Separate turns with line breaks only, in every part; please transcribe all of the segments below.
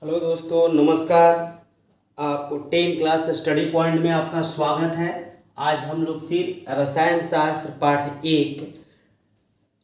Hello दोस्तों, नमस्कार। आपको 10 क्लास स्टडी पॉइंट में आपका स्वागत है। आज हम लोग फिर रसायन शास्त्र पाठ 1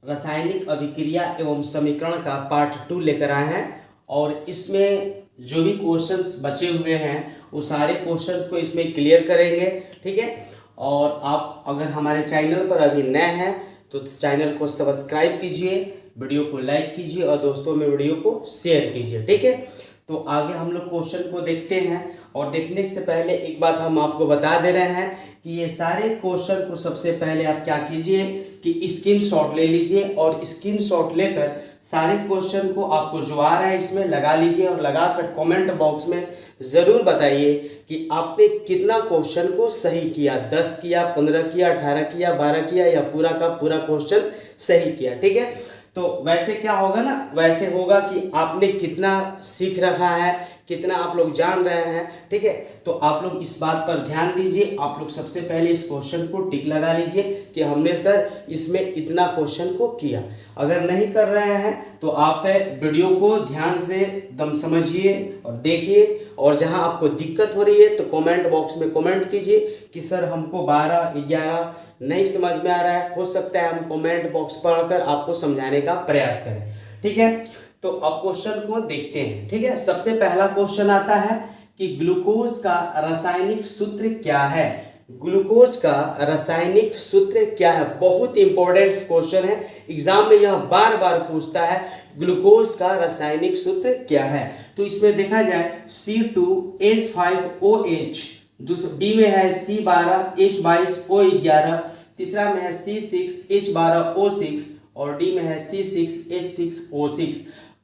रासायनिक अभिक्रिया एवं समीकरण का पार्ट 2 लेकर आए हैं और इसमें जो भी क्वेश्चंस बचे हुए हैं वो सारे क्वेश्चंस को इसमें क्लियर करेंगे। ठीक है। और आप अगर हमारे चैनल पर अभी नए हैं तो चैनल को सब्सक्राइब कीजिए, वीडियो को लाइक कीजिए और दोस्तों में वीडियो को शेयर कीजिए। ठीक है। तो आगे हम लोग क्वेश्चन को देखते हैं और देखने से पहले एक बात हम आपको बता दे रहे हैं कि ये सारे क्वेश्चन को सबसे पहले आप क्या कीजिए कि स्क्रीनशॉट ले लीजिए और स्क्रीनशॉट लेकर सारे क्वेश्चन को आपको जो आ रहा है इसमें लगा लीजिए और लगाकर कमेंट बॉक्स में ज़रूर बताइए कि आपने कितना क्वेश्चन को सही किया। 10 किया, 15 किया, 18 किया, 12 किया या पूरा का पूरा क्वेश्चन सही किया। ठीक है। तो वैसे क्या होगा ना, वैसे होगा कि आपने कितना सीख रखा है, कितना आप लोग जान रहे हैं। ठीक है। तो आप लोग इस बात पर ध्यान दीजिए। आप लोग सबसे पहले इस क्वेश्चन को टिक लगा लीजिए कि हमने सर इसमें इतना क्वेश्चन को किया। अगर नहीं कर रहे हैं तो आप वीडियो को ध्यान से दम समझिए और देखिए और जहां आपको दिक्कत हो रही है तो कमेंट बॉक्स में कमेंट कीजिए कि सर हमको 12, 11 नहीं समझ में आ रहा है। हो सकता है हम कमेंट बॉक्स पढ़कर आपको समझाने का प्रयास करें। ठीक है। तो अब क्वेश्चन को देखते हैं। ठीक है। सबसे पहला क्वेश्चन आता है कि ग्लूकोज का रासायनिक सूत्र क्या है। ग्लूकोज का रासायनिक सूत्र क्या है, बहुत इंपॉर्टेंट क्वेश्चन है। एग्जाम में यह बार बार पूछता है ग्लूकोज का रासायनिक सूत्र क्या है। तो इसमें देखा जाए C2H5OH, दूसरा बी में है C12H22O11, तीसरा में है C6H12O6 और डी में है C6H6O6।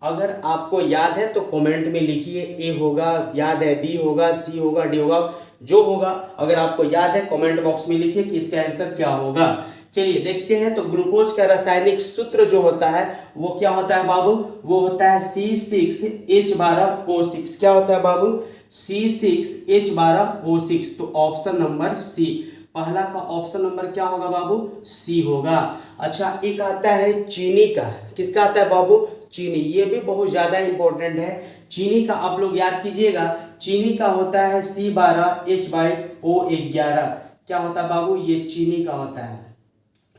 अगर आपको याद है तो कमेंट में लिखिए, ए होगा, याद है बी होगा, सी होगा, डी होगा, जो होगा। अगर आपको याद है कमेंट बॉक्स में लिखिए कि इसका आंसर क्या होगा। चलिए देखते हैं। तो ग्लूकोज का रासायनिक सूत्र जो होता है वो क्या होता है बाबू, वो होता है C6H12O6। क्या होता है बाबू, C6H12O6। तो ऑप्शन नंबर सी, पहला का ऑप्शन नंबर क्या होगा बाबू, सी होगा। अच्छा, एक आता है चीनी का। किसका आता है बाबू, चीनी। ये भी बहुत ज्यादा इंपॉर्टेंट है। चीनी का आप लोग याद कीजिएगा, चीनी का होता है C12H22O11। क्या होता है बाबू, ये चीनी का होता है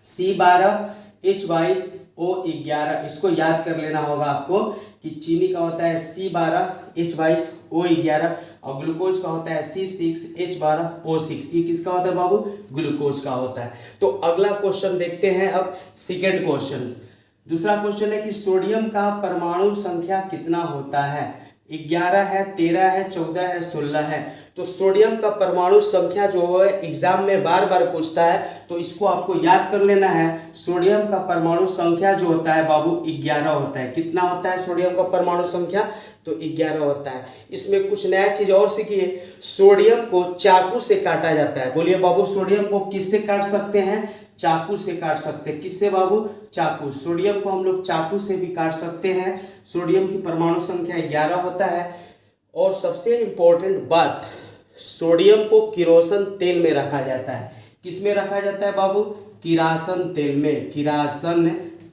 C12H22O11। इसको याद कर लेना होगा आपको कि चीनी का होता है C12H22O11 और ग्लूकोज का होता है C6H12O6। ये किसका होता है बाबू, ग्लूकोज का होता है। तो अगला क्वेश्चन देखते हैं। अब सेकेंड क्वेश्चन, दूसरा क्वेश्चन है कि सोडियम का परमाणु संख्या कितना होता है। 11 है, 13 है, 14 है, 16 है। तो सोडियम का परमाणु संख्या जो है एग्जाम में बार बार पूछता है, तो इसको आपको याद कर लेना है। सोडियम का परमाणु संख्या जो होता है बाबू 11 होता है। कितना होता है सोडियम का परमाणु संख्या, तो 11 होता है। इसमें कुछ नया चीज और सीखिए, सोडियम को चाकू से काटा जाता है। बोलिए बाबू, सोडियम को किससे काट सकते हैं, चाकू से काट सकते हैं। किससे बाबू, चाकू। सोडियम को हम लोग चाकू से भी काट सकते हैं। सोडियम की परमाणु संख्या 11 होता है। और सबसे इंपॉर्टेंट बात, सोडियम को किरोसिन तेल में रखा जाता है। किस में रखा जाता है बाबू, किरासन तेल में। किरासन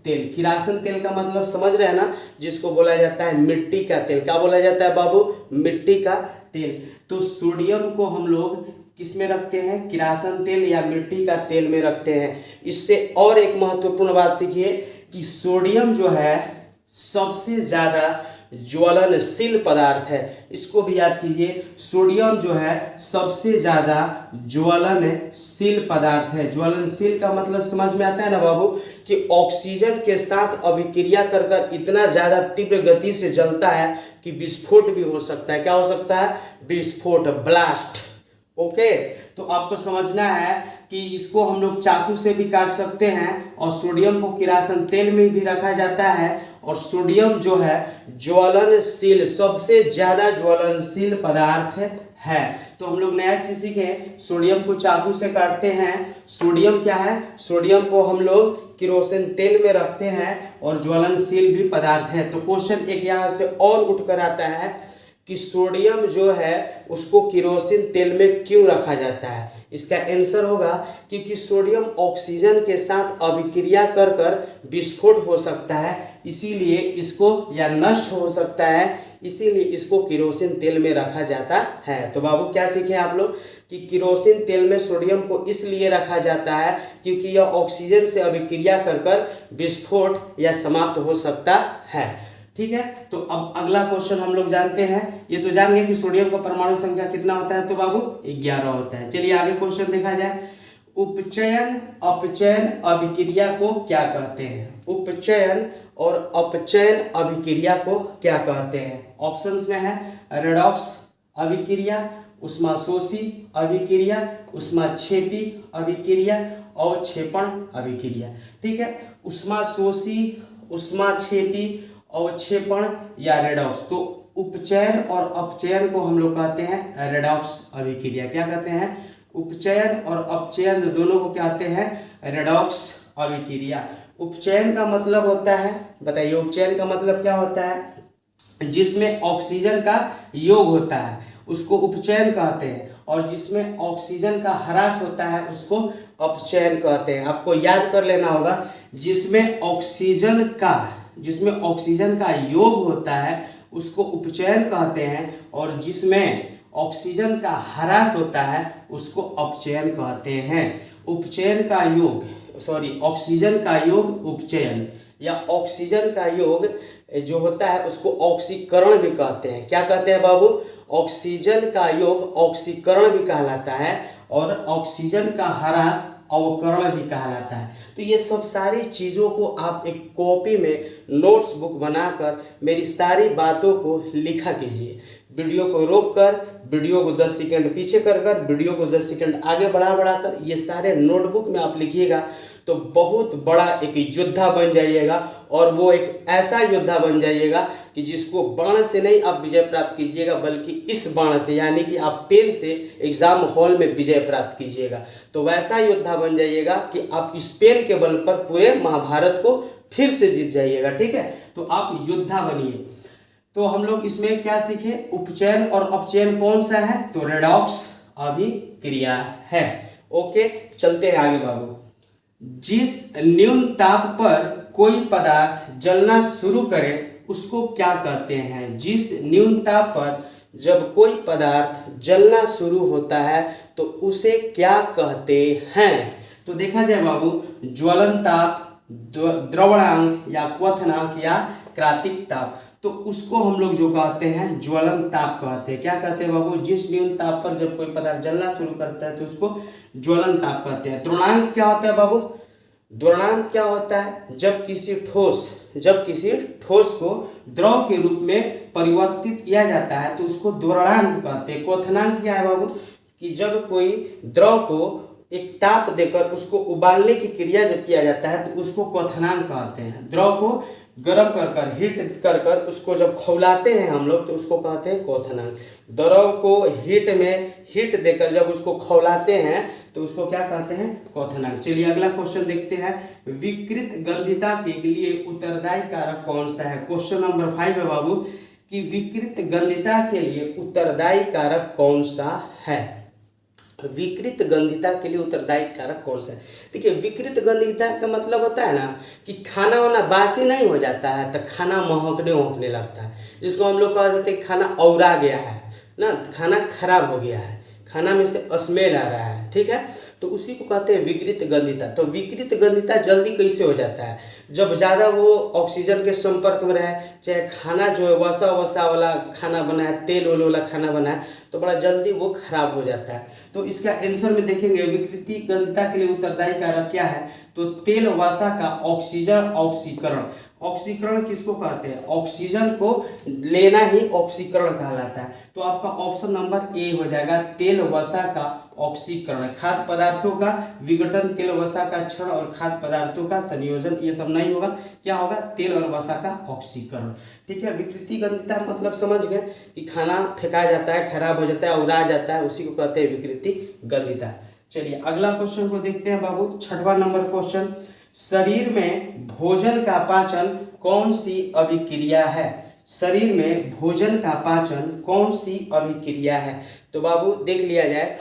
तेल, किरासन तेल का मतलब समझ रहे हैं ना, जिसको बोला जाता है मिट्टी का तेल। क्या बोला जाता है बाबू, मिट्टी का तेल। तो सोडियम को हम लोग किस में रखते हैं, किरासन तेल या मिट्टी का तेल में रखते हैं। इससे और एक महत्वपूर्ण बात सीखिए कि सोडियम जो है सबसे ज्यादा ज्वलनशील पदार्थ है। इसको भी याद कीजिए, सोडियम जो है सबसे ज्यादा ज्वलनशील पदार्थ है। ज्वलनशील का मतलब समझ में आता है ना बाबू, कि ऑक्सीजन के साथ अभिक्रिया कर कर इतना ज्यादा तीव्र गति से जलता है कि विस्फोट भी हो सकता है। क्या हो सकता है, विस्फोट, ब्लास्ट। ओके। तो आपको समझना है कि इसको हम लोग चाकू से भी काट सकते हैं और सोडियम को किरासन तेल में भी रखा जाता है। और सोडियम जो है ज्वलनशील, सबसे ज्यादा ज्वलनशील पदार्थ है। तो हम लोग नया चीज सीखे, सोडियम को चाकू से काटते हैं। सोडियम क्या है, सोडियम को हम लोग किरोसिन तेल में रखते हैं और ज्वलनशील भी पदार्थ है। तो क्वेश्चन एक यहाँ से और उठकर आता है कि सोडियम जो है उसको केरोसिन तेल में क्यों रखा जाता है? इसका आंसर होगा क्योंकि सोडियम ऑक्सीजन के साथ अभिक्रिया कर कर विस्फोट हो सकता है, इसीलिए इसको, या नष्ट हो सकता है, इसीलिए इसको केरोसिन तेल में रखा जाता है। तो बाबू क्या सीखे आप लोग कि केरोसिन तेल में सोडियम को इसलिए रखा जाता है क्योंकि यह ऑक्सीजन से अभिक्रिया कर कर विस्फोट या समाप्त हो सकता है। ठीक है, तो अब अगला क्वेश्चन हम लोग जानते हैं। ये तो जान गए कि सोडियम का परमाणु संख्या कितना होता है, तो बाबू 11 होता है। चलिए आगे क्वेश्चन देखा जाए। उपचयन अपचयन अभिक्रिया को क्या कहते हैं? उपचयन और अपचयन अभिक्रिया को क्या कहते हैं? ऑप्शंस में है रेडॉक्स अभिक्रिया, उष्माशोषी अभिक्रिया, उष्माक्षेपी अभिक्रिया और क्षेपण अभिक्रिया। ठीक है, उष्माशोषी, उष्माक्षेपी और क्षेपण या रेडॉक्स। तो उपचयन और अपचयन को हम लोग कहते हैं रेडॉक्स अभिक्रिया। क्या कहते हैं? उपचयन और अपचयन दोनों को कहते हैं रेडॉक्स अभिक्रिया। उपचयन का मतलब होता है, बताइए उपचयन का मतलब क्या होता है? जिसमें ऑक्सीजन का योग होता है उसको उपचयन कहते हैं, और जिसमें ऑक्सीजन का ह्रास होता है उसको अपचयन कहते हैं। आपको याद कर लेना होगा, जिसमें ऑक्सीजन का योग होता है उसको उपचयन कहते हैं, और जिसमें ऑक्सीजन का ह्रास होता है उसको अपचयन कहते हैं। उपचयन का योग, ऑक्सीजन का योग उपचयन, या ऑक्सीजन का योग जो होता है उसको ऑक्सीकरण भी कहते हैं। क्या कहते हैं बाबू? ऑक्सीजन का योग ऑक्सीकरण भी कहलाता है, और ऑक्सीजन का ह्रास अवकरण भी कहलाता है। तो ये सब सारी चीज़ों को आप एक कॉपी में नोट्स बुक बनाकर मेरी सारी बातों को लिखा कीजिए। वीडियो को रोककर, वीडियो को 10 सेकंड पीछे कर वीडियो को 10 सेकंड आगे बढ़ाकर ये सारे नोटबुक में आप लिखिएगा तो बहुत बड़ा एक योद्धा बन जाइएगा, और वो एक ऐसा योद्धा बन जाइएगा कि जिसको बाण से नहीं आप विजय प्राप्त कीजिएगा, बल्कि इस बाण से, यानी कि आप पेन से एग्जाम हॉल में विजय प्राप्त कीजिएगा। तो वैसा योद्धा बन जाइएगा कि आप इस पेन के बल पर पूरे महाभारत को फिर से जीत जाइएगा। ठीक है, तो आप योद्धा बनिए। तो हम लोग इसमें क्या सीखे? उपचयन और अपचयन कौन सा है? तो रेडॉक्स अभिक्रिया है। ओके, चलते हैं आगे बाबू। जिस न्यून ताप पर कोई पदार्थ जलना शुरू करे उसको क्या कहते हैं? जिस न्यून ताप पर जब कोई पदार्थ जलना शुरू होता है तो उसे क्या कहते हैं? तो देखा जाए बाबू, ज्वलन ताप, द्रवणांक या क्वथनांक या क्रांतिक ताप, तो उसको हम लोग जो कहते हैं ज्वलन ताप कहते हैं। क्या कहते हैं बाबू? जिस न्यून ताप पर जब कोई पदार्थ जलना शुरू करता है तो उसको ज्वलन ताप कहते हैं। द्रवणांक क्या होता है बाबू? द्रवणांक क्या होता है? जब किसी ठोस को द्रव के रूप में परिवर्तित किया जाता है तो उसको द्रवणांक कहते हैं। क्वथनांक क्या है बाबू? कि जब कोई द्रव को एक ताप देकर उसको उबालने की क्रिया जब किया जाता है तो उसको क्वथनांक कहते हैं। द्रव को गर्म कर हीट कर उसको जब खौलाते हैं हम लोग तो उसको कहते हैं क्वथनांक। द्रव को हीट देकर जब उसको खौलाते हैं तो उसको क्या कहते हैं? क्वथनांक। चलिए अगला क्वेश्चन देखते हैं। विकृत गंधिता के लिए उत्तरदायी कारक कौन सा है? क्वेश्चन नंबर 5 है बाबू कि विकृत गंधिता के लिए उत्तरदायी कारक कौन सा है? विकृत गंधिता के लिए उत्तरदायी कारक कौन सा है? देखिए, विकृत गंधिता का मतलब होता है ना कि खाना वाना बासी नहीं हो जाता है तो खाना महकने लगता है, जिसको हम लोग कह देते हैं खाना औरा गया है ना, खाना खराब हो गया है, खाना में से स्मेल आ रहा है। ठीक है, तो उसी को कहते हैं विकृत गंधिता। तो विकृत गंधिता जल्दी कैसे हो जाता है? जब ज़्यादा वो ऑक्सीजन के संपर्क में रहे, चाहे खाना जो है वसा वाला खाना बना है, तेल वाला खाना बना है, तो बड़ा जल्दी वो खराब हो जाता है। तो इसका आंसर में देखेंगे विकृति गंधिता के लिए उत्तरदायी कारक क्या है? तो तेल वसा का ऑक्सीजन ऑक्सीकरण। ऑक्सीकरण किसको कहते हैं? ऑक्सीजन को लेना ही ऑक्सीकरण कहलाता है। तो आपका ऑप्शन नंबर ए हो जाएगा, तेल वसा का ऑक्सीकरण। खाद्य पदार्थों का विघटन, तेल वसा का क्षरण और खाद्य पदार्थों का संयोजन, ये सब नहीं होगा। क्या होगा? तेल और वसा का ऑक्सीकरण। ठीक है, विकृति गंधिता मतलब समझ गए कि खाना फेंका जाता है, खराब हो जाता है, उड़ा जाता है, उसी को कहते हैं विकृति गंधिता। चलिए अगला क्वेश्चन को देखते हैं बाबू, 6वां नंबर क्वेश्चन। शरीर में भोजन का पाचन कौन सी अभिक्रिया है? शरीर में भोजन का पाचन कौन सी अभिक्रिया है? तो बाबू देख लिया जाए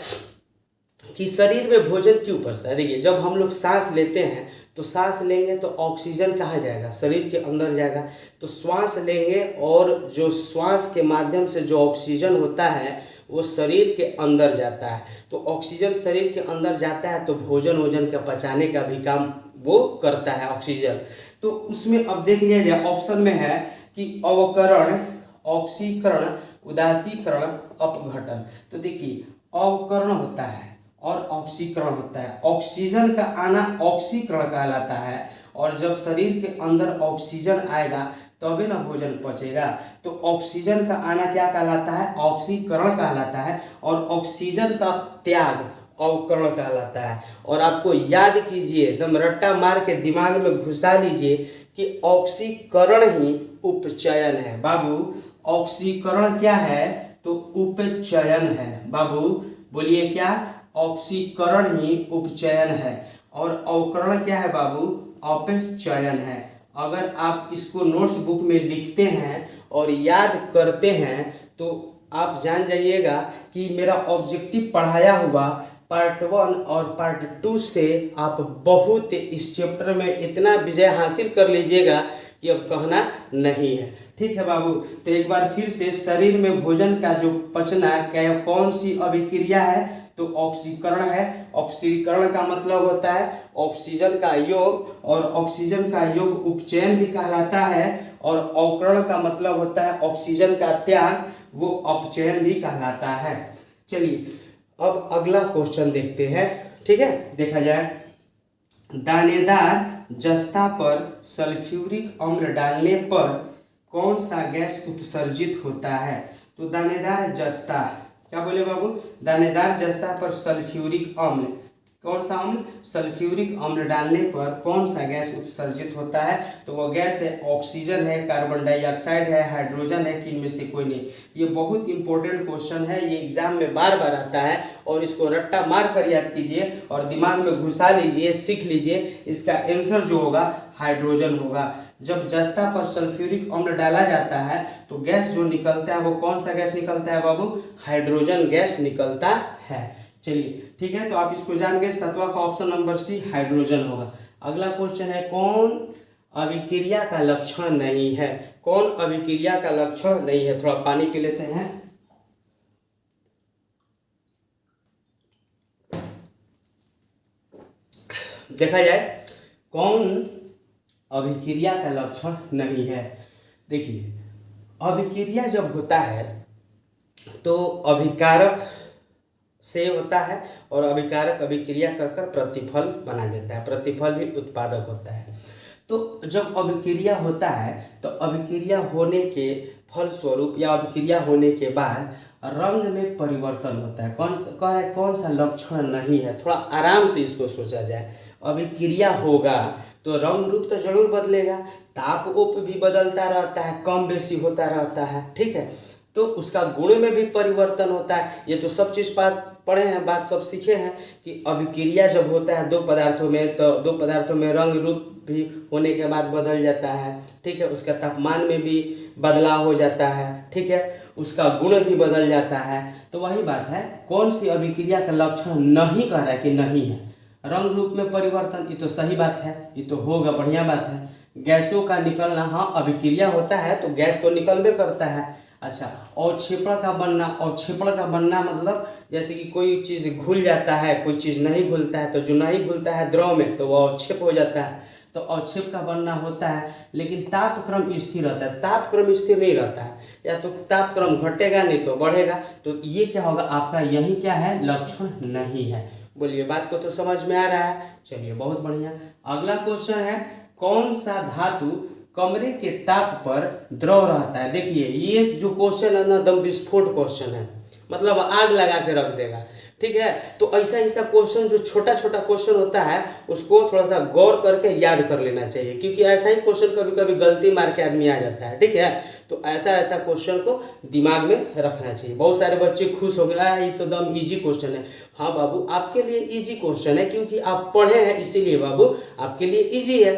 कि शरीर में भोजन क्यों पचता है। देखिए, जब हम लोग सांस लेते हैं तो सांस लेंगे तो ऑक्सीजन कहाँ जाएगा? शरीर के अंदर जाएगा। तो श्वास लेंगे और जो श्वास के माध्यम से जो ऑक्सीजन होता है वो शरीर के अंदर जाता है। तो ऑक्सीजन शरीर के अंदर जाता है तो भोजन वोजन का पचाने का भी काम वो करता है ऑक्सीजन। तो उसमें अब देख लिया जाए, ऑप्शन में है कि अवकरण, ऑक्सीकरण, उदासीकरण, अपघटन। तो देखिए, अवकरण होता है और ऑक्सीकरण होता है। ऑक्सीजन का आना ऑक्सीकरण कहलाता है, और जब शरीर के अंदर ऑक्सीजन आएगा तभी ना भोजन पचेगा। तो ऑक्सीजन का आना क्या कहलाता है? ऑक्सीकरण कहलाता है, और ऑक्सीजन का त्याग अवकरण कहलाता है। और आपको याद कीजिए, एकदम रट्टा मार के दिमाग में घुसा लीजिए कि ऑक्सीकरण ही उपचयन है। बाबू, ऑक्सीकरण क्या है? तो उपचयन है। बाबू बोलिए क्या? ऑक्सीकरण ही उपचयन है। और अवकरण क्या है बाबू? अपचयन है। अगर आप इसको नोट्स बुक में लिखते हैं और याद करते हैं तो आप जान जाइएगा कि मेरा ऑब्जेक्टिव पढ़ाया हुआ पार्ट 1 और पार्ट 2 से आप बहुत इस चैप्टर में इतना विजय हासिल कर लीजिएगा कि अब कहना नहीं है। ठीक है बाबू, तो एक बार फिर से, शरीर में भोजन का जो पचना क्या कौन सी अभिक्रिया है? तो ऑक्सीकरण है। ऑक्सीकरण का मतलब होता है ऑक्सीजन का योग, और ऑक्सीजन का योग उपचयन भी कहलाता है। और अवकरण का मतलब होता है ऑक्सीजन का त्याग, वो अपचयन भी कहलाता है। चलिए अब अगला क्वेश्चन देखते हैं। ठीक है, देखा जाए, दानेदार जस्ता पर सल्फ्यूरिक अम्ल डालने पर कौन सा गैस उत्सर्जित होता है? तो दानेदार जस्ता, क्या बोले बाबू? दानेदार जस्ता पर सल्फ्यूरिक अम्ल, कौन सा अम्ल? सल्फ्यूरिक अम्ल डालने पर कौन सा गैस उत्सर्जित होता है? तो वो गैस है ऑक्सीजन है, कार्बन डाइऑक्साइड है, हाइड्रोजन है, कि इनमें से कोई नहीं। ये बहुत इंपॉर्टेंट क्वेश्चन है, ये एग्जाम में बार बार आता है, और इसको रट्टा मार कर याद कीजिए और दिमाग में घुसा लीजिए, सीख लीजिए। इसका आंसर जो होगा हाइड्रोजन होगा। जब जस्ता पर सल्फ्यूरिक अम्ल डाला जाता है तो गैस जो निकलता है वो कौन सा गैस निकलता है बाबू? हाइड्रोजन गैस निकलता है। चलिए ठीक है, तो आप इसको जान गए, 7वां का ऑप्शन नंबर सी हाइड्रोजन होगा। अगला क्वेश्चन है, कौन अभिक्रिया का लक्षण नहीं है? कौन अभिक्रिया का लक्षण नहीं है? थोड़ा पानी पी लेते हैं। देखा जाए कौन अभिक्रिया का लक्षण नहीं है। देखिए, अभिक्रिया जब होता है तो अभिकारक से होता है, और अभिकारक अभिक्रिया कर कर प्रतिफल बना देता है, प्रतिफल ही उत्पादक होता है। तो जब अभिक्रिया होता है तो अभिक्रिया होने के फलस्वरूप या अभिक्रिया होने के बाद रंग में परिवर्तन होता है। कौन सा लक्षण नहीं है? थोड़ा आराम से इसको सोचा जाए। अभिक्रिया होगा तो रंग रूप तो जरूर बदलेगा, ताप उप भी बदलता रहता है, कम बेसी होता रहता है। ठीक है, तो उसका गुण में भी परिवर्तन होता है। ये तो सब चीज़ पढ़े हैं, बात सब सीखे हैं कि अभिक्रिया जब होता है दो पदार्थों में, तो दो पदार्थों में रंग रूप भी होने के बाद बदल जाता है। ठीक है, उसका तापमान में भी बदलाव हो जाता है। ठीक है, उसका गुण भी बदल जाता है। तो वही बात है, कौन सी अभिक्रिया का लक्षण नहीं कह रहा है कि नहीं है? रंग रूप में परिवर्तन, ये तो सही बात है, ये तो होगा, बढ़िया बात है। गैसों का निकलना, हाँ अभिक्रिया होता है तो गैस तो निकलबे करता है। अच्छा, अवक्षेपण का बनना, अवक्षेपण का बनना मतलब जैसे कि कोई चीज़ घुल जाता है, कोई चीज़ नहीं घुलता है, तो जो नहीं घुलता है द्रव में तो वह अवक्षेप हो जाता है, तो अवक्षेप का बनना होता है। लेकिन तापक्रम स्थिर रहता है, तापक्रम स्थिर नहीं रहता है, या तो तापक्रम घटेगा नहीं तो बढ़ेगा। तो ये क्या होगा आपका? यही क्या है? लक्षण नहीं है। बोलिए, बात को तो समझ में आ रहा है? चलिए बहुत बढ़िया। अगला क्वेश्चन है, कौन सा धातु कमरे के ताप पर द्रव रहता है? देखिए, ये जो क्वेश्चन है ना एकदम विस्फोट क्वेश्चन है, मतलब आग लगा के रख देगा। ठीक है, तो ऐसा क्वेश्चन जो छोटा छोटा क्वेश्चन होता है उसको थोड़ा सा गौर करके याद कर लेना चाहिए, क्योंकि ऐसा ही क्वेश्चन कभी कभी गलती मार के आदमी आ जाता है। ठीक है, तो ऐसा क्वेश्चन को दिमाग में रखना चाहिए। बहुत सारे बच्चे खुश हो गए, ये तो एकदम इजी क्वेश्चन है। हाँ बाबू, आपके लिए इजी क्वेश्चन है, क्योंकि आप पढ़े हैं, इसीलिए बाबू आपके लिए इजी है।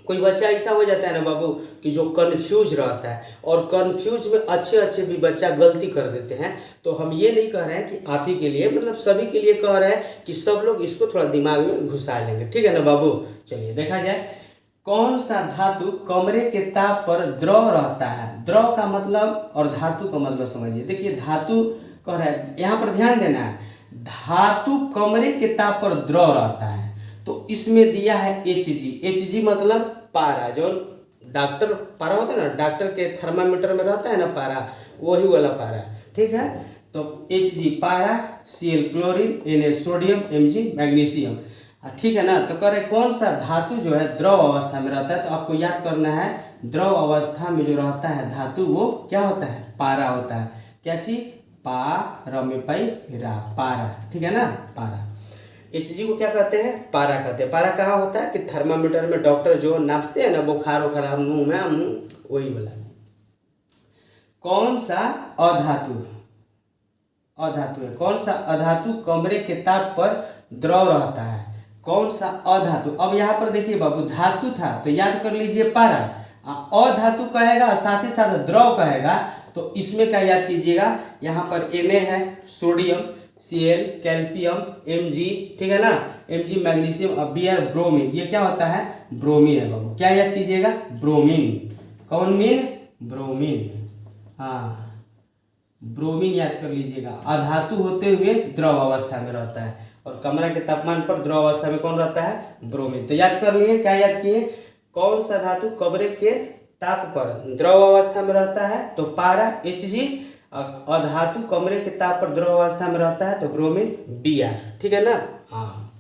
कोई बच्चा ऐसा हो जाता है ना बाबू कि जो कंफ्यूज रहता है, और कंफ्यूज में अच्छे अच्छे भी बच्चा गलती कर देते हैं। तो हम ये नहीं कह रहे हैं कि आप ही के लिए, मतलब सभी के लिए कह रहे हैं कि सब लोग इसको थोड़ा दिमाग में घुसा लेंगे, ठीक है ना बाबू। चलिए देखा जाए, कौन सा धातु कमरे के ताप पर द्रव रहता है। द्रव का मतलब और धातु का मतलब समझिए। देखिए धातु कह रहा है, यहाँ पर ध्यान देना है, धातु कमरे के ताप पर द्रव रहता है। तो इसमें दिया है Hg। Hg मतलब पारा, जो डॉक्टर पारा होता है ना, डॉक्टर के थर्मामीटर में रहता है ना पारा, वही वाला पारा, ठीक है। तो Hg पारा, Cl chlorine, Na sodium, Mg magnesium, ठीक है ना। तो कह रहे कौन सा धातु जो है द्रव अवस्था में रहता है। तो आपको याद करना है, द्रव अवस्था में जो रहता है धातु वो क्या होता है, पारा होता है। क्या चीज, पा र में पाई रा, पारा, ठीक है ना, पारा। Hg को क्या कहते हैं, पारा कहते हैं। पारा कहाँ होता है कि थर्मामीटर में डॉक्टर जो नापते हैं ना बुखार उखार मुंह में, वही वाला। कौन सा अधातु, अधातु है, कौन सा अधातु कमरे के ताप पर द्रव रहता है, कौन सा अधातु। अब यहाँ पर देखिए बाबू, धातु था तो याद कर लीजिए पारा, अधातु कहेगा साथ ही साथ द्रव कहेगा, तो इसमें क्या याद कीजिएगा, यहाँ पर Na है, सोडियम, Cl कैल्शियम, Mg, ठीक है ना, Mg मैग्नीशियम, और Br ब्रोमीन। ये क्या होता है, ब्रोमीन है बाबू। क्या याद कीजिएगा, ब्रोमीन। कौन मीन, ब्रोमीन, हाँ ब्रोमीन याद कर लीजिएगा। अधातु होते हुए द्रव अवस्था में रहता है, और कमरा के तापमान पर द्रव अवस्था में कौन रहता है, ब्रोमीन। तो याद कर लिए, क्या याद किए, कौन सा धातु कमरे के ताप पर द्रव अवस्था में रहता है, तो पारा Hg, अधातु कमरे के ताप पर द्रव अवस्था में रहता है तो ब्रोमीन Br, ठीक है ना। हाँ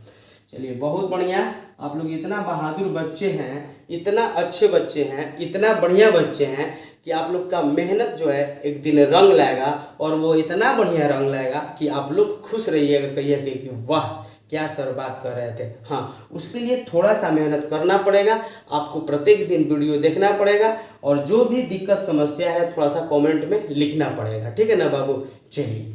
चलिए बहुत बढ़िया, आप लोग इतना बहादुर बच्चे हैं, इतना अच्छे बच्चे हैं, इतना बढ़िया बच्चे हैं कि आप लोग का मेहनत जो है एक दिन रंग लाएगा, और वो इतना बढ़िया रंग लाएगा कि आप लोग खुश रहिएगा, कहिए कि वाह क्या सर बात कर रहे थे। हाँ उसके लिए थोड़ा सा मेहनत करना पड़ेगा, आपको प्रत्येक दिन वीडियो देखना पड़ेगा, और जो भी दिक्कत समस्या है थोड़ा सा कमेंट में लिखना पड़ेगा, ठीक है ना बाबू। चलिए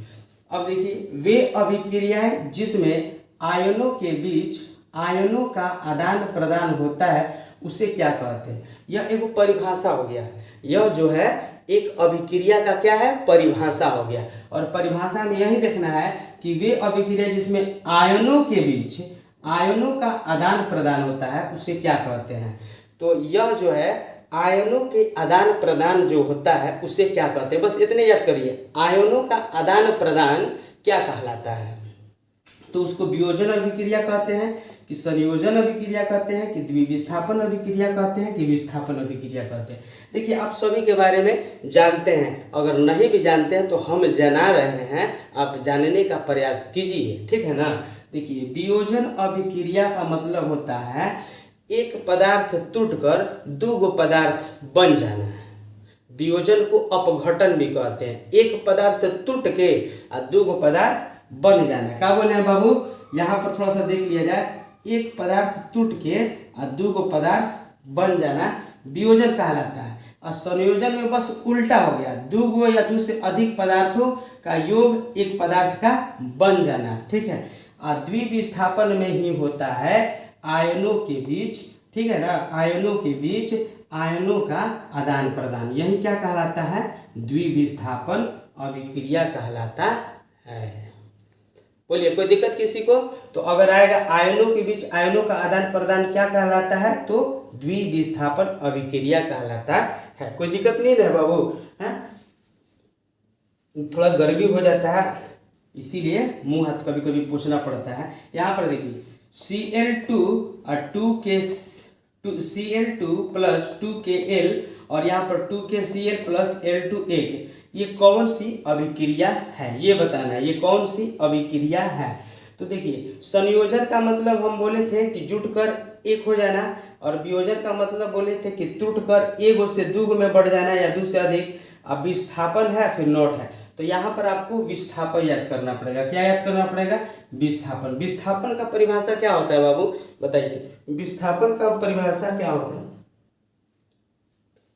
अब देखिए, वे अभिक्रियाएं जिसमें आयनों के बीच आयनों का आदान प्रदान होता है उसे क्या कहते हैं। यह एक परिभाषा हो गया, यह जो है एक अभिक्रिया का क्या है, परिभाषा हो गया। और परिभाषा में यही देखना है कि वे अभिक्रिया जिसमें आयनों के बीच आयनों का आदान प्रदान होता है उसे क्या कहते हैं। तो यह जो है आयनों के आदान प्रदान जो होता है उसे क्या कहते हैं, बस इतने याद करिए, आयनों का आदान प्रदान क्या कहलाता है। तो उसको वियोजन अभिक्रिया कहते हैं, कि संयोजन अभिक्रिया कहते हैं, कि द्विविस्थापन अभिक्रिया कहते हैं, कि विस्थापन अभिक्रिया कहते हैं। देखिए आप सभी के बारे में जानते हैं, अगर नहीं भी जानते हैं तो हम जना रहे हैं, आप जानने का प्रयास कीजिए, ठीक है ना। देखिए वियोजन अभिक्रिया का मतलब होता है एक पदार्थ टूटकर दो पदार्थ बन जाना है। वियोजन को अपघटन भी कहते हैं, एक पदार्थ टूट के और दो पदार्थ बन जाना। क्या बोले हैं बाबू, यहाँ पर थोड़ा सा देख लिया जाए, एक पदार्थ टूट के और दो पदार्थ बन जाना वियोजन कहलाता है। और संयोजन में बस उल्टा हो गया, दो या दो से अधिक पदार्थों का योग एक पदार्थ का बन जाना, ठीक है। और द्विविस्थापन में ही होता है आयनों के बीच, ठीक है ना, आयनों के बीच आयनों का आदान प्रदान, यही क्या कहलाता है, द्विविस्थापन अभिक्रिया कहलाता है। बोलिए कोई दिक्कत किसी को। तो अगर आएगा आयनों के बीच आयनों का आदान प्रदान क्या कहलाता है, तो द्विविस्थापन अभिक्रिया कहलाता है। कोई दिक्कत नहीं है बाबू, है थोड़ा गर्मी हो जाता है इसीलिए मुंह हाथ कभी कभी पोंछना पड़ता है। यहाँ पर देखिए Cl2 और 2Cl2 प्लस 2Kl, और यहाँ पर 2KCl प्लस L2A, ये कौन सी अभिक्रिया है, ये बताना है, ये कौन सी अभिक्रिया है। तो देखिए संयोजन का मतलब हम बोले थे कि जुटकर एक हो जाना, और वियोजन का मतलब बोले थे कि टूटकर एक से दो में बढ़ जाना या दो से अधिक। अब विस्थापन है फिर नोट है, तो यहाँ पर आपको विस्थापन याद करना पड़ेगा। क्या याद करना पड़ेगा, विस्थापन। विस्थापन का परिभाषा क्या होता है बाबू, बताइए, विस्थापन का परिभाषा क्या होता है।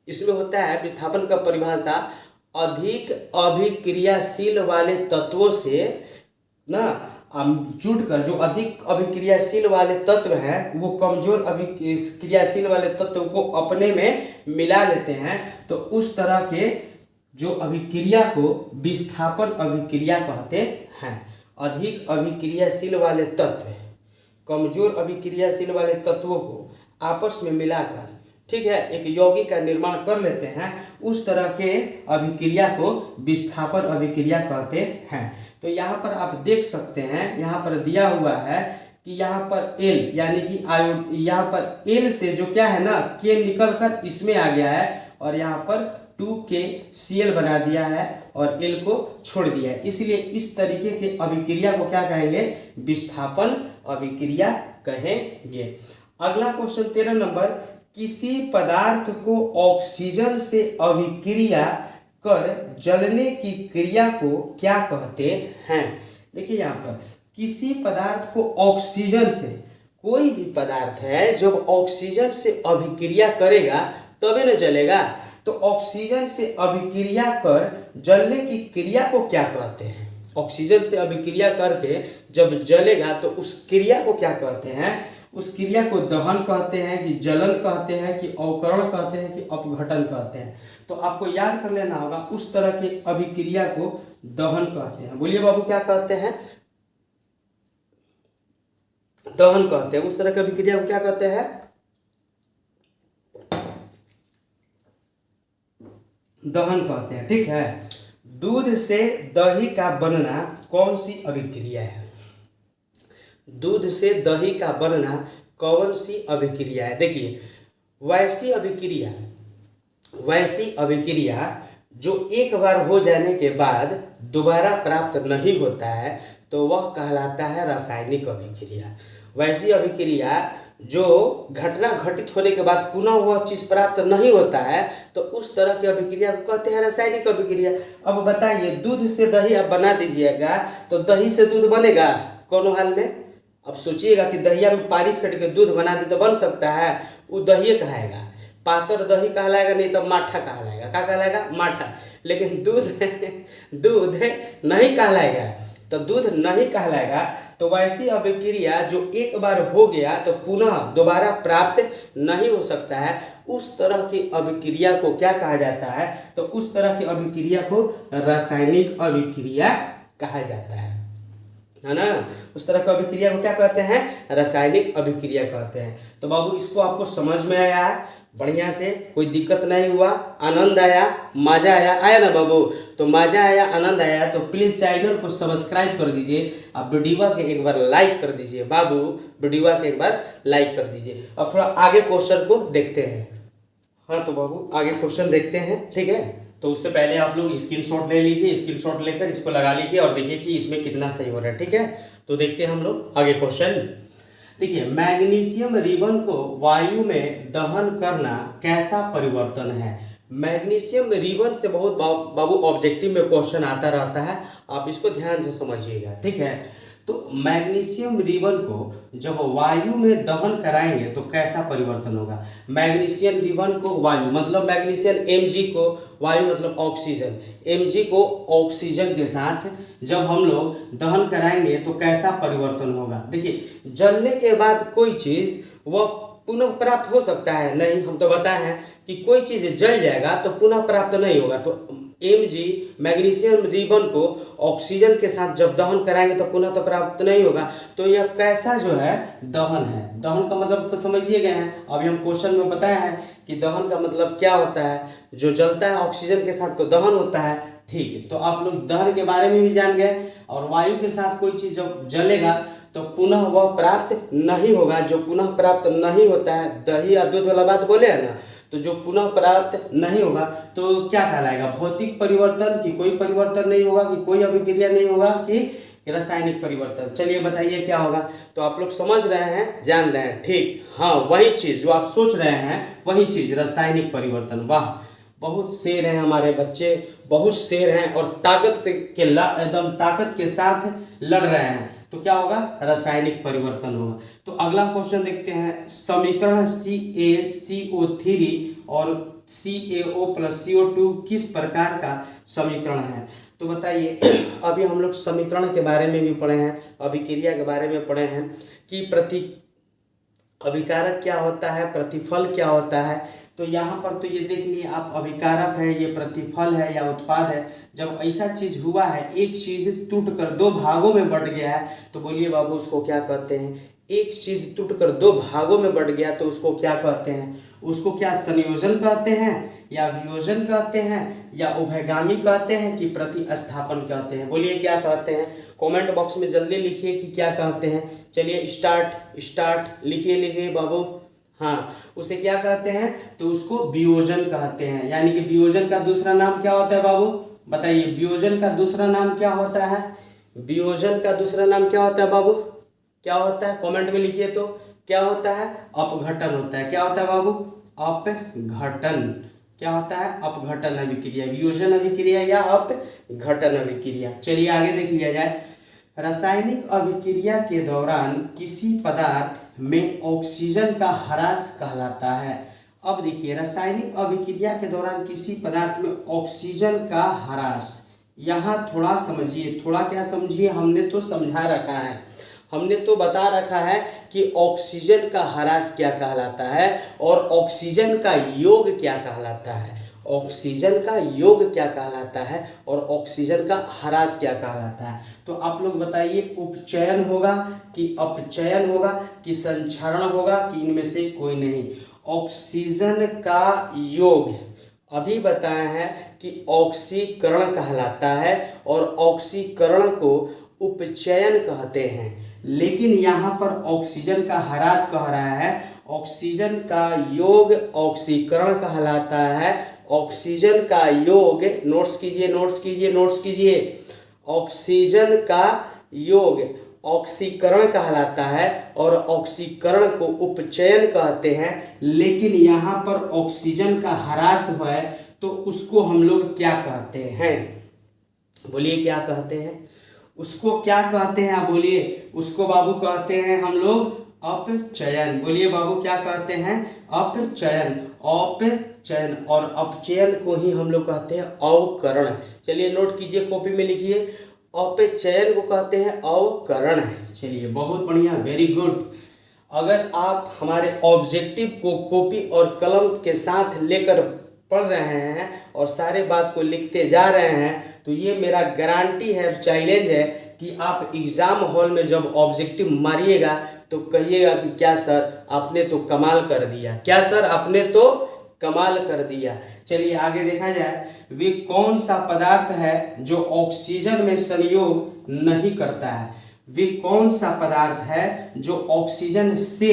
इसमें होता है विस्थापन का परिभाषा अधिक अभिक्रियाशील वाले तत्वों से ना जुड़कर जो अधिक अभिक्रियाशील वाले तत्व हैं वो कमजोर अभिक्रियाशील वाले तत्व को अपने में मिला लेते हैं, तो उस तरह के जो अभिक्रिया को विस्थापन अभिक्रिया कहते हैं। अधिक अभिक्रियाशील वाले तत्व कमजोर अभिक्रियाशील वाले तत्वों को आपस में मिलाकर, ठीक है, एक यौगिक का निर्माण कर लेते हैं, उस तरह के अभिक्रिया को विस्थापन अभिक्रिया कहते हैं। तो यहाँ पर आप देख सकते हैं, यहाँ पर दिया हुआ है कि यहाँ पर एल यानी कि यहाँ पर एल से जो क्या है ना के निकल कर इसमें आ गया है और यहाँ पर 2KCl बना दिया है और एल को छोड़ दिया है, इसलिए इस तरीके के अभिक्रिया को क्या कहेंगे? विस्थापन अभिक्रिया कहेंगे। अगला क्वेश्चन 13 नंबर, किसी पदार्थ को ऑक्सीजन से अभिक्रिया कर जलने की क्रिया को क्या कहते हैं? देखिए यहाँ पर किसी पदार्थ को ऑक्सीजन से, कोई भी पदार्थ है जब ऑक्सीजन से अभिक्रिया करेगा तभी न जलेगा, तो ऑक्सीजन से अभिक्रिया कर जलने की क्रिया को क्या कहते हैं? ऑक्सीजन से अभिक्रिया करके जब जलेगा तो उस क्रिया को क्या कहते हैं? उस क्रिया को दहन कहते हैं कि जलन कहते हैं कि अवकरण कहते हैं कि अपघटन कहते हैं? तो आपको याद कर लेना होगा, उस तरह के अभिक्रिया को दहन कहते हैं। बोलिए बाबू, क्या कहते हैं? दहन कहते हैं। उस तरह की अभिक्रिया को क्या कहते हैं? दहन कहते हैं, ठीक है। दूध से दही का बनना कौन सी अभिक्रिया है? दूध से दही का बनना कौन सी अभिक्रिया है? देखिए, वैसी अभिक्रिया जो एक बार हो जाने के बाद दोबारा प्राप्त नहीं होता है तो वह कहलाता है रासायनिक अभिक्रिया। वैसी अभिक्रिया जो घटना घटित होने के बाद पुनः वह चीज प्राप्त नहीं होता है तो उस तरह की अभिक्रिया को कहते हैं रासायनिक अभिक्रिया। अब बताइए, दूध से दही आप बना दीजिएगा तो दही से दूध बनेगा कौन हाल में? अब सोचिएगा कि दहिया में पानी फेंट के दूध बना दे तो बन सकता है? वो दही कहाएगा, पातर दही कहलाएगा, नहीं तो माठा कहलाएगा। क्या कहलाएगा? माठा। लेकिन दूध नहीं कहलाएगा। तो दूध नहीं कहलाएगा, तो वैसी अभिक्रिया जो एक बार हो गया तो पुनः दोबारा प्राप्त नहीं हो सकता है, उस तरह की अभिक्रिया को क्या कहा जाता है? तो उस तरह की अभिक्रिया को रासायनिक अभिक्रिया कहा जाता है ना? उस तरह की अभिक्रिया को क्या कहते हैं? रासायनिक अभिक्रिया कहते हैं। तो बाबू, इसको आपको समझ में आया है बढ़िया से? कोई दिक्कत नहीं हुआ? आनंद आया, मजा आया? आया ना बाबू? तो मजा आया, आनंद आया तो प्लीज चैनल को सब्सक्राइब कर दीजिए। आप वीडियो के एक बार लाइक कर दीजिए बाबू, वीडियो के एक बार लाइक कर दीजिए। अब थोड़ा आगे क्वेश्चन को देखते हैं। हाँ तो बाबू, आगे क्वेश्चन देखते हैं, ठीक है। तो उससे पहले आप लोग स्क्रीनशॉट ले लीजिए, स्क्रीनशॉट लेकर इसको लगा लीजिए और देखिए कि इसमें कितना सही हो रहा है, ठीक है। तो देखते हैं हम लोग आगे क्वेश्चन। देखिए, मैग्नीशियम रिबन को वायु में दहन करना कैसा परिवर्तन है? मैग्नीशियम रिबन से बहुत बाबू ऑब्जेक्टिव में क्वेश्चन आता रहता है, आप इसको ध्यान से समझिएगा, ठीक है। तो मैग्नीशियम रिबन को जब वायु में दहन कराएंगे तो कैसा परिवर्तन होगा? मैग्नीशियम रिबन को वायु मतलब मैग्नीशियम Mg को वायु मतलब ऑक्सीजन, Mg को ऑक्सीजन के साथ जब हम लोग दहन कराएंगे तो कैसा परिवर्तन होगा? देखिए, जलने के बाद कोई चीज वह पुनः प्राप्त हो सकता है? नहीं, हम तो बताए हैं कि कोई चीज जल जाएगा तो पुनः प्राप्त नहीं होगा। तो Mg मैग्नीशियम रिबन को ऑक्सीजन के साथ जब दहन कराएंगे तो पुनः तो प्राप्त नहीं होगा। तो यह कैसा जो है दहन है? दहन का मतलब तो समझिए गए हैं, अभी हम क्वेश्चन में बताया है कि दहन का मतलब क्या होता है। जो जलता है ऑक्सीजन के साथ तो दहन होता है, ठीक है। तो आप लोग दहन के बारे में भी जान गए। और वायु के साथ कोई चीज जब जलेगा तो पुनः वह प्राप्त नहीं होगा। जो पुनः प्राप्त नहीं होता है, दही या दूध वाला बात बोले है ना, तो जो पुनः प्राप्त नहीं होगा तो क्या कहलाएगा? भौतिक परिवर्तन कि कोई परिवर्तन नहीं होगा, कि कोई अभिक्रिया नहीं होगा, कि रासायनिक परिवर्तन? चलिए बताइए क्या होगा। तो आप लोग समझ रहे हैं, जान रहे हैं, ठीक? हाँ, वही चीज जो आप सोच रहे हैं वही चीज, रासायनिक परिवर्तन। वाह, बहुत शेर हैं हमारे बच्चे, बहुत शेर हैं और ताकत से एकदम ताकत के साथ लड़ रहे हैं। तो क्या होगा? रासायनिक परिवर्तन होगा। तो अगला क्वेश्चन देखते हैं। समीकरण CaCO3 और CaO प्लस CO2 किस प्रकार का समीकरण है? तो बताइए, अभी हम लोग समीकरण के बारे में भी पढ़े हैं, अभिक्रिया के बारे में पढ़े हैं कि अभिकारक क्या होता है, प्रतिफल क्या होता है। तो यहाँ पर तो ये देख लिए आप, अभिकारक है, ये प्रतिफल है या उत्पाद है। जब ऐसा चीज हुआ है, एक चीज टूटकर दो भागों में बट गया है, तो बोलिए बाबू उसको क्या कहते हैं? एक चीज टूटकर दो भागों में बट गया तो उसको क्या कहते हैं? उसको क्या संयोजन कहते हैं, या वियोजन कहते हैं, या उभयगामी कहते हैं, कि प्रतिस्थापन कहते हैं? बोलिए क्या कहते हैं? कमेंट बॉक्स में जल्दी लिखिए कि क्या कहते हैं। चलिए स्टार्ट लिखिए बाबू। हाँ, उसे क्या कहते हैं? तो उसको वियोजन कहते हैं। यानी कि वियोजन का दूसरा नाम क्या होता है बाबू? बताइए, वियोजन का दूसरा नाम क्या होता है? वियोजन का दूसरा नाम क्या होता है बाबू? क्या होता है? कमेंट में लिखिए तो। क्या होता है? अपघटन होता है। क्या होता है बाबू? अपघटन। क्या होता है? अपघटन अभिक्रिया, वियोजन अभिक्रिया या अपघटन अभिक्रिया। चलिए आगे देख लिया जाए। रासायनिक अभिक्रिया के दौरान किसी पदार्थ में ऑक्सीजन का ह्रास कहलाता है। अब देखिए, रासायनिक अभिक्रिया के दौरान किसी पदार्थ में ऑक्सीजन का ह्रास, यहाँ थोड़ा समझिए, थोड़ा क्या समझिए, हमने तो समझा रखा है, हमने तो बता रखा है कि ऑक्सीजन का ह्रास क्या कहलाता है और ऑक्सीजन का योग क्या कहलाता है। ऑक्सीजन का योग क्या कहलाता है और ऑक्सीजन का ह्रास क्या कहलाता है। तो आप लोग बताइए, उपचयन होगा कि अपचयन होगा कि संचरण होगा कि इनमें से कोई नहीं? ऑक्सीजन का योग अभी बताया है कि ऑक्सीकरण कहलाता है और ऑक्सीकरण को उपचयन कहते हैं। लेकिन यहाँ पर ऑक्सीजन का ह्रास कह रहा है, ऑक्सीजन का योग ऑक्सीकरण कहलाता है। ऑक्सीजन का योग, नोट्स कीजिए, ऑक्सीजन का योग ऑक्सीकरण कहलाता है और ऑक्सीकरण को उपचयन कहते हैं। लेकिन यहाँ पर ऑक्सीजन का ह्रास है तो उसको हम लोग क्या कहते हैं? बोलिए क्या कहते हैं? उसको क्या कहते हैं? आप बोलिए। उसको बाबू कहते हैं हम लोग अपचयन। बोलिए बाबू, क्या कहते हैं? अपचयन। और अपचयन को ही हम लोग कहते हैं अवकरण। चलिए नोट कीजिए, कॉपी में लिखिए, अपचयन को कहते हैं अवकरण। चलिए बहुत बढ़िया, वेरी गुड। अगर आप हमारे ऑब्जेक्टिव को कॉपी और कलम के साथ लेकर पढ़ रहे हैं और सारे बात को लिखते जा रहे हैं, तो ये मेरा गारंटी है, चैलेंज है कि आप एग्जाम हॉल में जब ऑब्जेक्टिव मारिएगा तो कहिएगा कि क्या सर आपने तो कमाल कर दिया, क्या सर आपने तो कमाल कर दिया। चलिए आगे देखा जाए, वे कौन सा पदार्थ है जो ऑक्सीजन में संयोग नहीं करता है? वे कौन सा पदार्थ है जो ऑक्सीजन से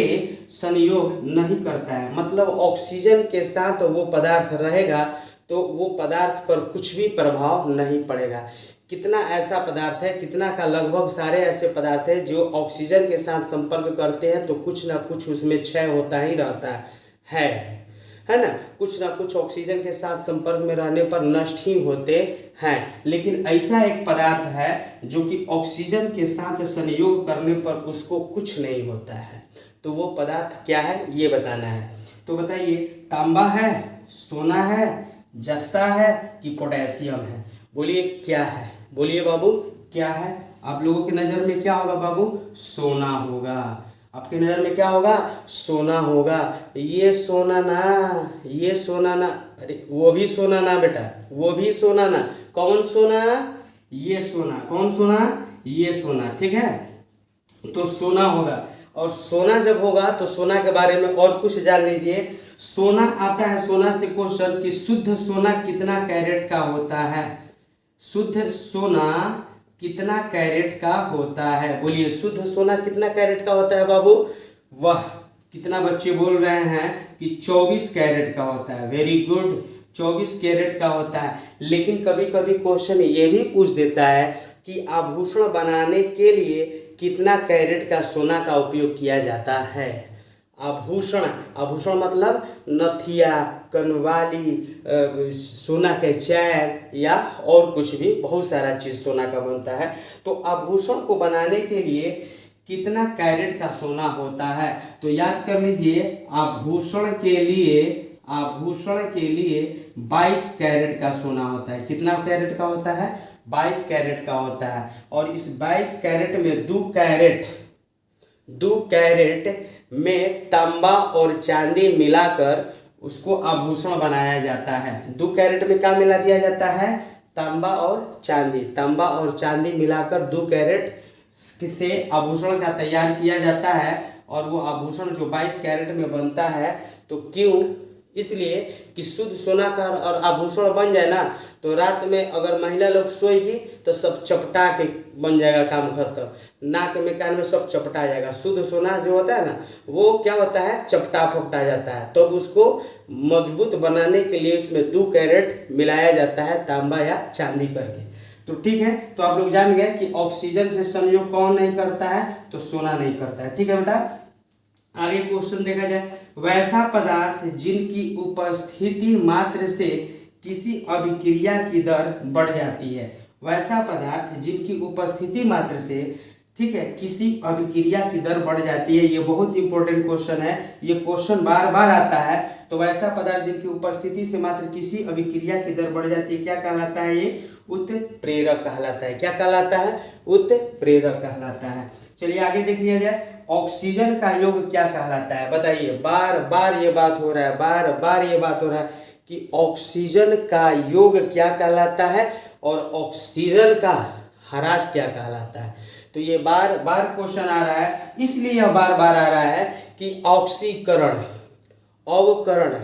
संयोग नहीं करता है? मतलब ऑक्सीजन के साथ वो पदार्थ रहेगा तो वो पदार्थ पर कुछ भी प्रभाव नहीं पड़ेगा। कितना ऐसा पदार्थ है, कितना का, लगभग सारे ऐसे पदार्थ है जो ऑक्सीजन के साथ संपर्क करते हैं तो कुछ ना कुछ उसमें क्षय होता ही रहता है ना। कुछ ना कुछ ऑक्सीजन के साथ संपर्क में रहने पर नष्ट ही होते हैं। लेकिन ऐसा एक पदार्थ है जो कि ऑक्सीजन के साथ संयोग करने पर उसको कुछ नहीं होता है, तो वो पदार्थ क्या है ये बताना है। तो बताइए, तांबा है, सोना है, जस्ता है कि पोटेशियम है? बोलिए क्या है? बोलिए बाबू क्या है? आप लोगों की नज़र में क्या होगा बाबू? सोना होगा। आपकी नज़र में क्या होगा? सोना होगा। ये सोना ना, अरे वो भी सोना ना बेटा, वो भी सोना ना। कौन सोना? ये सोना। कौन सोना? ये सोना। ठीक है, तो सोना होगा। और सोना जब होगा तो सोना के बारे में और कुछ जान लीजिए। सोना आता है, सोना से क्वेश्चन कि शुद्ध सोना कितना कैरेट का होता है? शुद्ध सोना कितना कैरेट का होता है? बोलिए, शुद्ध सोना कितना कैरेट का होता है बाबू? वाह, कितना बच्चे बोल रहे हैं कि 24 कैरेट का होता है। वेरी गुड, 24 कैरेट का होता है। लेकिन कभी कभी क्वेश्चन ये भी पूछ देता है कि आभूषण बनाने के लिए कितना कैरेट का सोना का उपयोग किया जाता है? आभूषण मतलब नथिया, कनवाली, सोना के चैन या और कुछ भी, बहुत सारा चीज़ सोना का बनता है। तो आभूषण को बनाने के लिए कितना कैरेट का सोना होता है? तो याद कर लीजिए, आभूषण के लिए आभूषण के लिए 22 कैरेट का सोना होता है। कितना कैरेट का होता है? 22 कैरेट का होता है। और इस 22 कैरेट में 2 कैरेट में तांबा और चांदी मिलाकर उसको आभूषण बनाया जाता है। 2 कैरेट में क्या मिला दिया जाता है? तांबा और चांदी। तांबा और चांदी मिलाकर 2 कैरेट से आभूषण का तैयार किया जाता है। और वो आभूषण जो 22 कैरेट में बनता है, तो क्यों? इसलिए कि शुद्ध सोना का और आभूषण बन जाए ना, तो रात में अगर महिला लोग सोएगी तो सब चपटा के बन जाएगा, काम खत्म। नाक में कान में सब चपटा जाएगा। शुद्ध सोना जो होता है ना, वो क्या होता है? चपटा फपटा जाता है। तो उसको मजबूत बनाने के लिए उसमें 2 कैरेट मिलाया जाता है, तांबा या चांदी करके। तो ठीक है, तो आप लोग जान गए कि ऑक्सीजन से संयोग कौन नहीं करता है? तो सोना नहीं करता है। ठीक है बेटा, आगे क्वेश्चन देखा जाए। वैसा पदार्थ जिनकी उपस्थिति मात्र से किसी अभिक्रिया की दर बढ़ जाती है। वैसा पदार्थ जिनकी उपस्थिति मात्र से, ठीक है, किसी अभिक्रिया की दर बढ़ जाती है। ये बहुत इंपॉर्टेंट क्वेश्चन है, ये क्वेश्चन बार बार आता है। तो वैसा पदार्थ जिनकी उपस्थिति से मात्र किसी अभिक्रिया की दर बढ़ जाती है, क्या कहलाता है? ये उत्प्रेरक कहलाता है। क्या कहलाता है? उत्प्रेरक कहलाता है। चलिए आगे देख लिया जाए। ऑक्सीजन का योग क्या कहलाता है? बताइए, बार बार ये बात हो रहा है, बार बार ये बात हो रहा है कि ऑक्सीजन का योग क्या कहलाता है और ऑक्सीजन का ह्रास क्या कहलाता है। तो ये बार बार क्वेश्चन आ रहा है, इसलिए यह बार बार आ रहा है कि ऑक्सीकरण, अवकरण,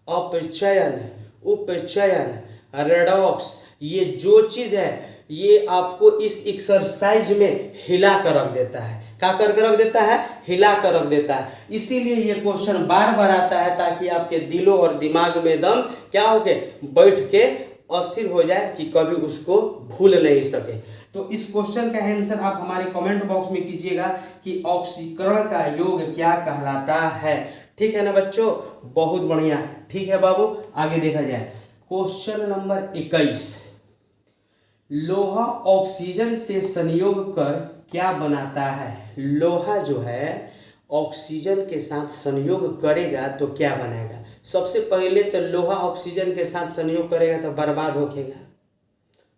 अपचयन, उपचयन, रेडॉक्स, ये जो चीज है ये आपको इस एक्सरसाइज में हिला कर रख देता है। क्या करके रख देता है? हिला कर रख देता है। इसीलिए ये क्वेश्चन बार बार आता है, ताकि आपके दिलों और दिमाग में दम क्या हो के बैठ के अस्थिर हो जाए कि कभी उसको भूल नहीं सके। तो इस क्वेश्चन का आंसर आप हमारे कमेंट बॉक्स में कीजिएगा कि ऑक्सीकरण का योग क्या कहलाता है। ठीक है ना बच्चों? बहुत बढ़िया। ठीक है बाबू, आगे देखा जाए। Question number 21। लोहा ऑक्सीजन से संयोग कर क्या बनाता है? लोहा जो है ऑक्सीजन के साथ संयोग करेगा तो क्या बनाएगा? सबसे पहले तो लोहा ऑक्सीजन के साथ संयोग करेगा तो बर्बाद होखेगा,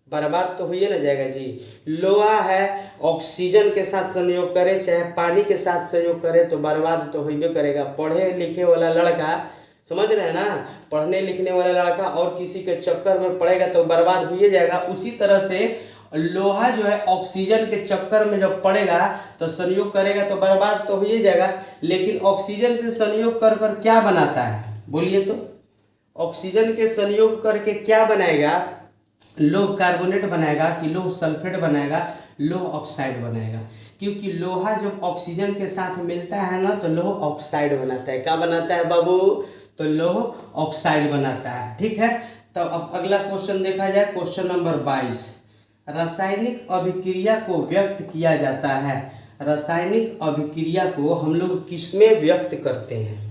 बर्बाद तो हो ही ना जाएगा जी। लोहा है ऑक्सीजन के साथ संयोग करे चाहे पानी के साथ संयोग करे तो बर्बाद तो होइबे करेगा। पढ़े लिखे वाला लड़का, समझ रहे हैं ना, पढ़ने लिखने वाला लड़का और किसी के चक्कर में पड़ेगा तो बर्बाद हो ही जाएगा। उसी तरह से लोहा जो है ऑक्सीजन के चक्कर में जब पड़ेगा तो संयोग करेगा तो बर्बाद तो हो ही जाएगा। लेकिन ऑक्सीजन से संयोग कर कर क्या बनाता है? बोलिए तो। ऑक्सीजन के संयोग करके क्या बनाएगा? लोह कार्बोनेट बनाएगा कि लोह सल्फेट बनाएगा? लोह ऑक्साइड बनाएगा। क्योंकि लोहा जब ऑक्सीजन के साथ मिलता है ना तो लोह ऑक्साइड बनाता है। क्या बनाता है बाबू? तो लोह ऑक्साइड बनाता है। ठीक है, तो अब अगला क्वेश्चन देखा जाए। Question number 22। रासायनिक अभिक्रिया को व्यक्त किया जाता है। रासायनिक अभिक्रिया को हम लोग किसमें व्यक्त करते हैं?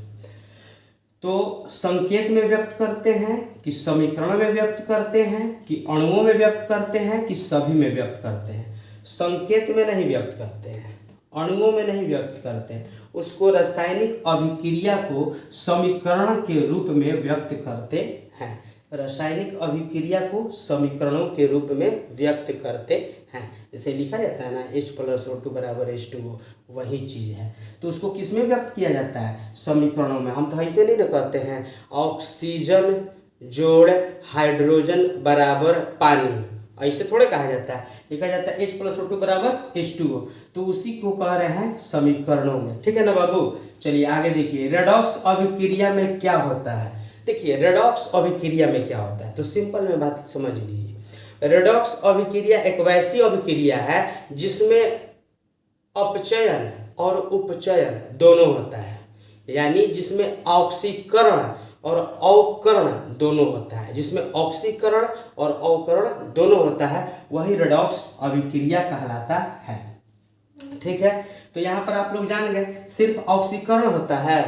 तो संकेत में व्यक्त करते हैं कि समीकरण में व्यक्त करते हैं कि अणुओं में व्यक्त करते हैं कि सभी में व्यक्त करते हैं? संकेत में नहीं व्यक्त करते हैं, अणुओं में नहीं व्यक्त करते हैं, उसको रासायनिक अभिक्रिया को समीकरण के रूप में व्यक्त करते हैं। रासायनिक अभिक्रिया को समीकरणों के रूप में व्यक्त करते हैं। जैसे लिखा जाता है ना H+O2 = H2O, वही चीज है। तो उसको किस में व्यक्त किया जाता है? समीकरणों में। हम तो ऐसे नहीं ना कहते हैं ऑक्सीजन जोड़ हाइड्रोजन बराबर पानी, ऐसे थोड़े कहा जाता है। लिखा जाता है H+O2 = H2O। तो उसी को कह रहे हैं समीकरणों में। ठीक है ना बाबू? चलिए आगे देखिए। रेडॉक्स अभिक्रिया में क्या होता है? देखिए रेडॉक्स अभिक्रिया में क्या होता है तो सिंपल में बात समझ लीजिए। रेडॉक्स अभिक्रिया एक वैसी अभिक्रिया है जिसमें अपचयन और उपचयन दोनों होता है, यानी जिसमें ऑक्सीकरण और अवकरण दोनों होता है। जिसमें ऑक्सीकरण और अवकरण दोनों होता है वही रेडॉक्स अभिक्रिया कहलाता है। ठीक है, तो यहाँ पर आप लोग जान गए सिर्फ ऑक्सीकरण होता है,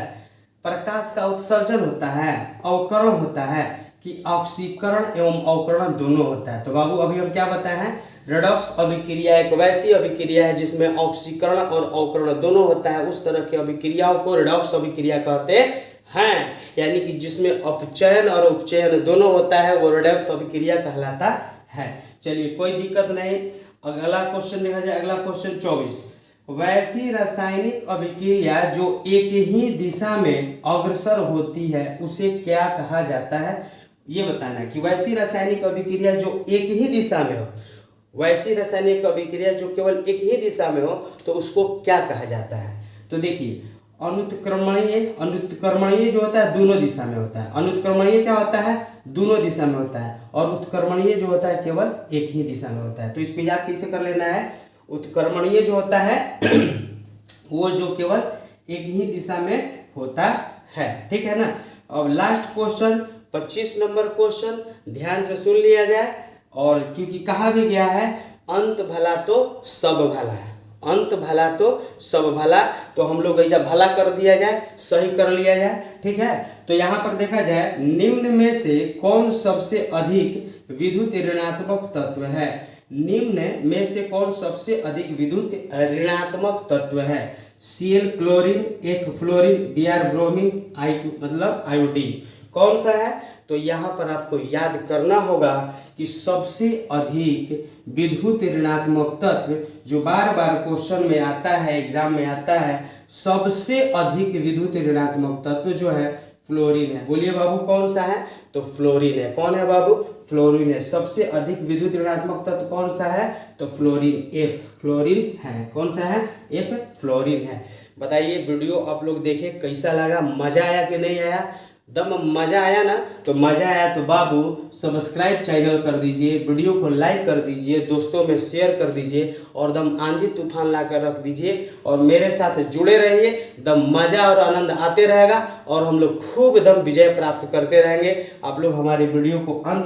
प्रकाश का उत्सर्जन होता है, अवकरण होता है कि ऑक्सीकरण एवं अवकरण दोनों होता है। तो बाबू अभी हम क्या बताए हैं? रेडॉक्स अभिक्रिया एक वैसी अभिक्रिया है जिसमें ऑक्सीकरण और अवकरण दोनों होता है। उस तरह की अभिक्रियाओं को रेडॉक्स अभिक्रिया कहते हैं, यानी कि जिसमें अपचयन और उपचयन दोनों होता है वो रेडॉक्स अभिक्रिया कहलाता है। चलिए कोई दिक्कत नहीं। अगला क्वेश्चन देखा जाए, अगला क्वेश्चन 24। वैसी रासायनिक अभिक्रिया जो एक ही दिशा में अग्रसर होती है उसे क्या कहा जाता है, ये बताना कि वैसी रासायनिक अभिक्रिया जो एक ही दिशा में हो, वैसी रासायनिक अभिक्रिया जो केवल एक ही दिशा में हो तो उसको क्या कहा जाता है। तो देखिए अनुत्क्रमणीय जो होता है दोनों दिशा में होता है। अनुत्क्रमणीय क्या होता है, दोनों दिशा में होता है, और उत्क्रमणीय जो होता है केवल एक ही दिशा में होता है। तो इसको याद कैसे कर लेना है, उत्क्रमणीय जो होता है वो जो केवल एक ही दिशा में होता है, ठीक है ना। अब लास्ट क्वेश्चन 25 नंबर क्वेश्चन ध्यान से सुन लिया जाए, और क्योंकि कहा भी गया है अंत भला तो सब भला है, अंत भला तो सब भला, तो हम लोग ऐसा भला कर दिया जाए, सही कर लिया जाए, ठीक है। तो यहाँ पर देखा जाए निम्न में से कौन सबसे अधिक विद्युत ऋणात्मक तत्व है, निम्न में से कौन सबसे अधिक विद्युत ऋणात्मक तत्व है। Cl chlorine, F fluorine, Br bromine, I2 मतलब आयोडीन, कौन सा है। तो यहाँ पर आपको याद करना होगा कि सबसे अधिक विद्युत ऋणात्मक तत्व जो बार बार क्वेश्चन में आता है, एग्जाम में आता है, सबसे अधिक विद्युत ऋणात्मक तत्व जो है फ्लोरीन है। बोलिए बाबू कौन सा है, तो फ्लोरीन है। कौन है बाबू, फ्लोरीन है। सबसे अधिक विद्युत ऋणात्मक तत्व कौन सा है, तो फ्लोरीन, F फ्लोरीन है। कौन सा है, F फ्लोरीन है। बताइए वीडियो आप लोग देखे कैसा लगा, मजा आया कि नहीं आया। दम मजा आया ना, तो मजा आया तो बाबू सब्सक्राइब चैनल कर दीजिए, वीडियो को लाइक कर दीजिए, दोस्तों में शेयर कर दीजिए, और दम आंधी तूफान ला कर रख दीजिए, और मेरे साथ जुड़े रहिए। दम मजा और आनंद आते रहेगा, और हम लोग खूब दम विजय प्राप्त करते रहेंगे। आप लोग हमारी वीडियो को अंत